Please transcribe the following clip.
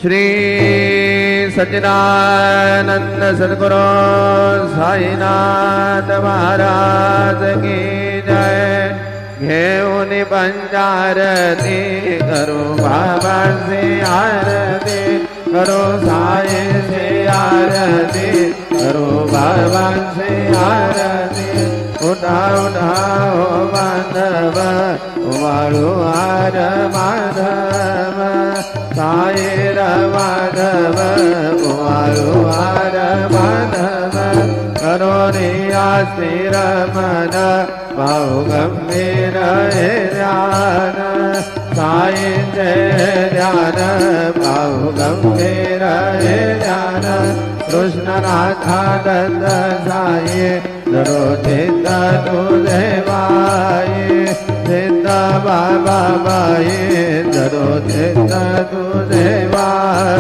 श्री सच्चिदानंद सद्गुरु साईनाथ महाराज की जय। घेऊन पंचारती करो बाबा से आरती, करो साई से आरती, करो बाबा से आरती। उठा उठाओ माधव वाळू आर माधव, साई माधव वाळू आर माधव। करो रिया स्थिर मन भाव गंभीर ध्यान, साई जय ध्यान भाव गंभीर ध्यान। कृष्ण राधा दत्त साई जरो चित्त तुझे माई, चित्त बाबा बाई जरो चित्त तुझे माई।